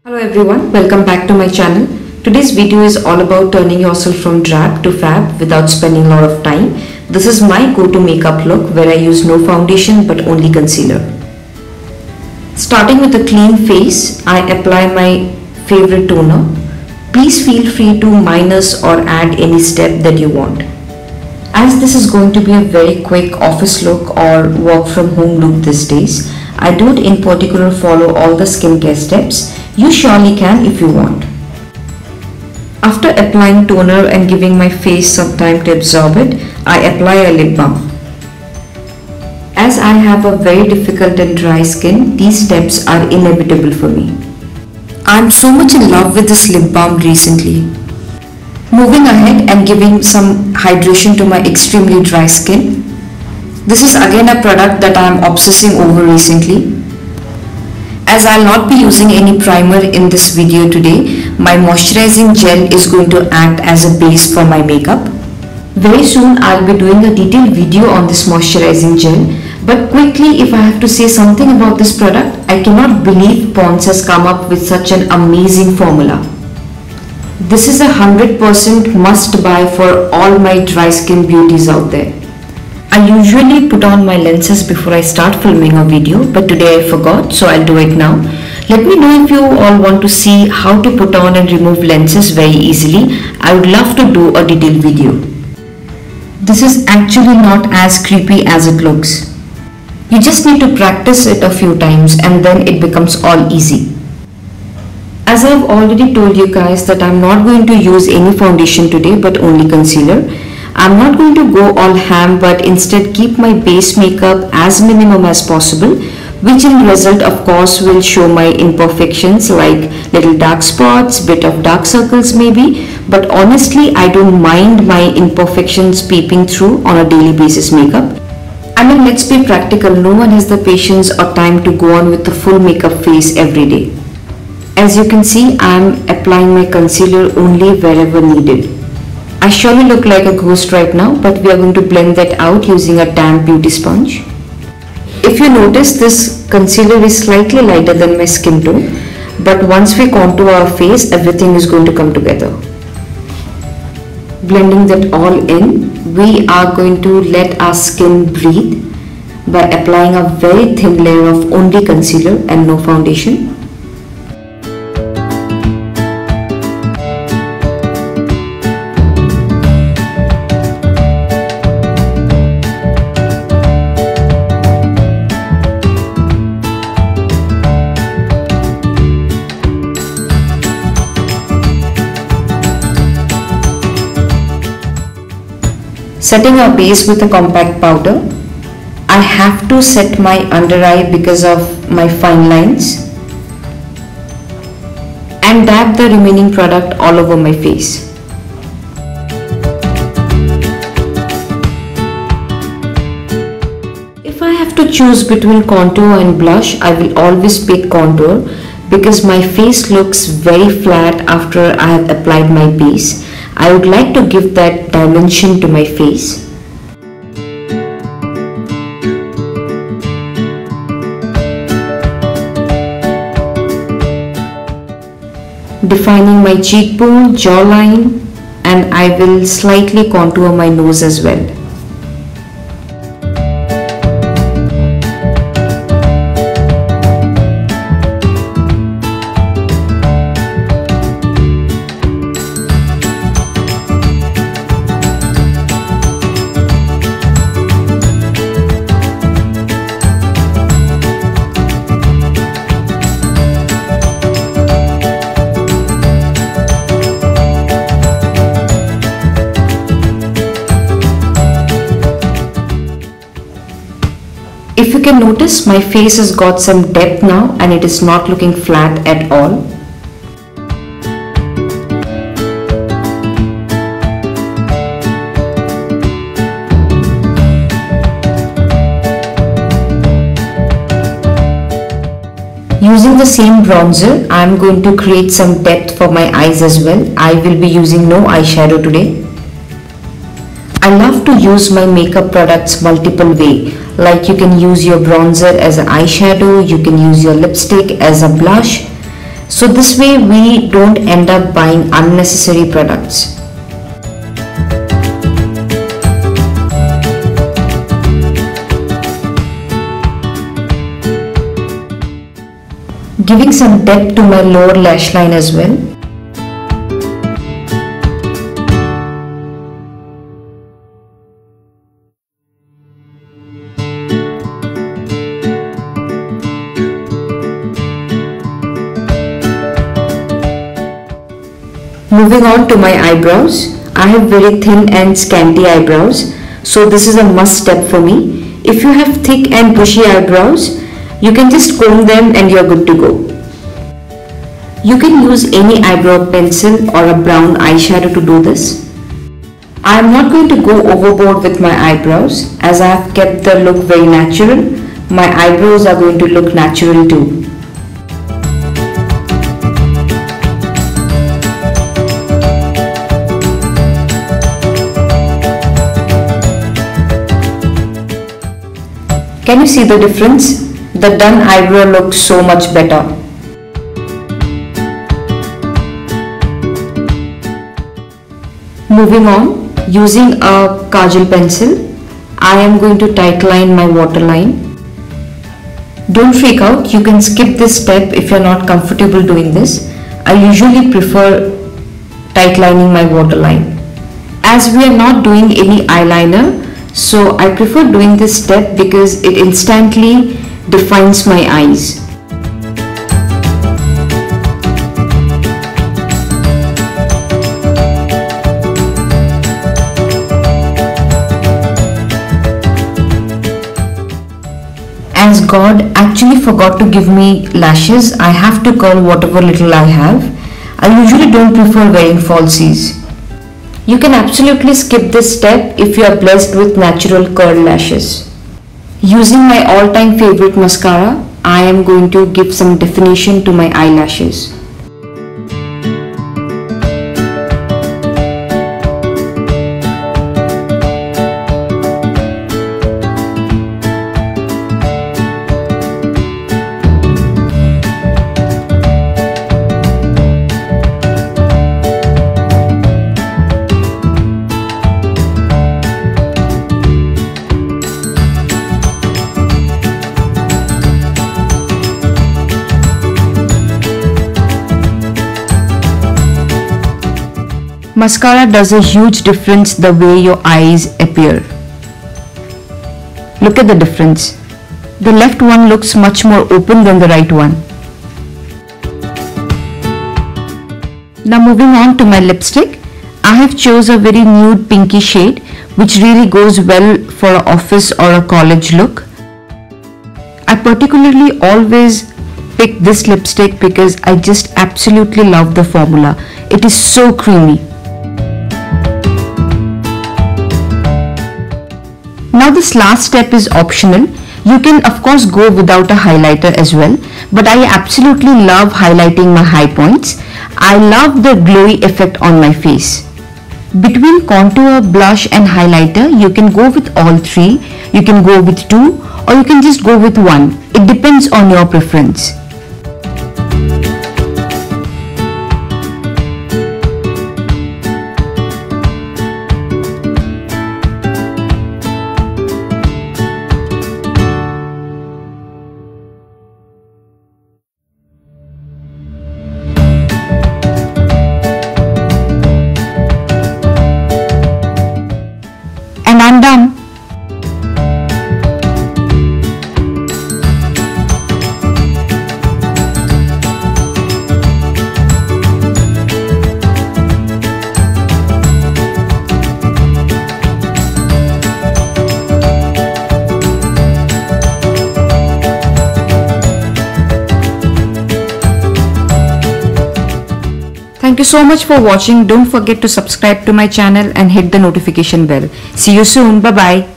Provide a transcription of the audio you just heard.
Hello everyone, welcome back to my channel. Today's video is all about turning yourself from drab to fab without spending a lot of time. This is my go-to makeup look where I use no foundation but only concealer. Starting with a clean face, I apply my favorite toner. Please feel free to minus or add any step that you want. As this is going to be a very quick office look or work from home look these days, I don't in particular follow all the skincare steps. You surely can if you want. After applying toner and giving my face some time to absorb it, I apply a lip balm. As I have a very difficult and dry skin, these steps are inevitable for me. I'm so much in love with this lip balm recently. Moving ahead and giving some hydration to my extremely dry skin. This is again a product that I am obsessing over recently. As I'll not be using any primer in this video today, my moisturizing gel is going to act as a base for my makeup. Very soon I'll be doing a detailed video on this moisturizing gel, but quickly if I have to say something about this product, I cannot believe Pond's has come up with such an amazing formula. This is a 100% must buy for all my dry skin beauties out there. I usually put on my lenses before I start filming a video, but today I forgot, so I'll do it now. Let me know if you all want to see how to put on and remove lenses very easily. I would love to do a detailed video. This is actually not as creepy as it looks. You just need to practice it a few times and then it becomes all easy. As I've already told you guys that I'm not going to use any foundation today but only concealer. I'm not going to go all ham but instead keep my base makeup as minimum as possible, which in result of course will show my imperfections like little dark spots, bit of dark circles maybe, but honestly I don't mind my imperfections peeping through on a daily basis makeup. I mean, let's be practical, no one has the patience or time to go on with the full makeup face every day. As you can see, I am applying my concealer only wherever needed. I surely look like a ghost right now, but we are going to blend that out using a damp beauty sponge. If you notice, this concealer is slightly lighter than my skin tone, but once we contour our face, everything is going to come together. Blending that all in, we are going to let our skin breathe by applying a very thin layer of only concealer and no foundation. Setting our base with a compact powder. I have to set my under eye because of my fine lines and dab the remaining product all over my face. If I have to choose between contour and blush, I will always pick contour because my face looks very flat after I have applied my base. I would like to give that dimension to my face. Defining my cheekbone, jawline, and I will slightly contour my nose as well. If you can notice, my face has got some depth now and it is not looking flat at all. Using the same bronzer, I am going to create some depth for my eyes as well. I will be using no eyeshadow today. I love to use my makeup products multiple way. Like you can use your bronzer as an eyeshadow, you can use your lipstick as a blush, So this way we don't end up buying unnecessary products. Giving some depth to my lower lash line as well. Moving on to my eyebrows. I have very thin and scanty eyebrows, so this is a must step for me. If you have thick and bushy eyebrows, you can just comb them and you're good to go. You can use any eyebrow pencil or a brown eyeshadow to do this. I am not going to go overboard with my eyebrows, as I have kept the look very natural. My eyebrows are going to look natural too. Can you see the difference? The done eyebrow looks so much better. Moving on, using a kajal pencil, I am going to tightline my waterline. Don't freak out, you can skip this step if you are not comfortable doing this. I usually prefer tightlining my waterline. As we are not doing any eyeliner, so I prefer doing this step because it instantly defines my eyes. As God actually forgot to give me lashes, I have to curl whatever little I have. I usually don't prefer wearing falsies. You can absolutely skip this step if you are blessed with natural curl lashes. Using my all-time favorite mascara, I am going to give some definition to my eyelashes. Mascara does a huge difference the way your eyes appear. Look at the difference. The left one looks much more open than the right one. Now moving on to my lipstick. I have chose a very nude pinky shade which really goes well for an office or a college look. I particularly always pick this lipstick because I just absolutely love the formula. It is so creamy. Now this last step is optional. You can of course go without a highlighter as well, but I absolutely love highlighting my high points. I love the glowy effect on my face. Between contour, blush and highlighter, you can go with all three. You can go with two or you can just go with one. It depends on your preference. And I'm done. Thank you so much for watching. Don't forget to subscribe to my channel and hit the notification bell. See you soon. Bye bye.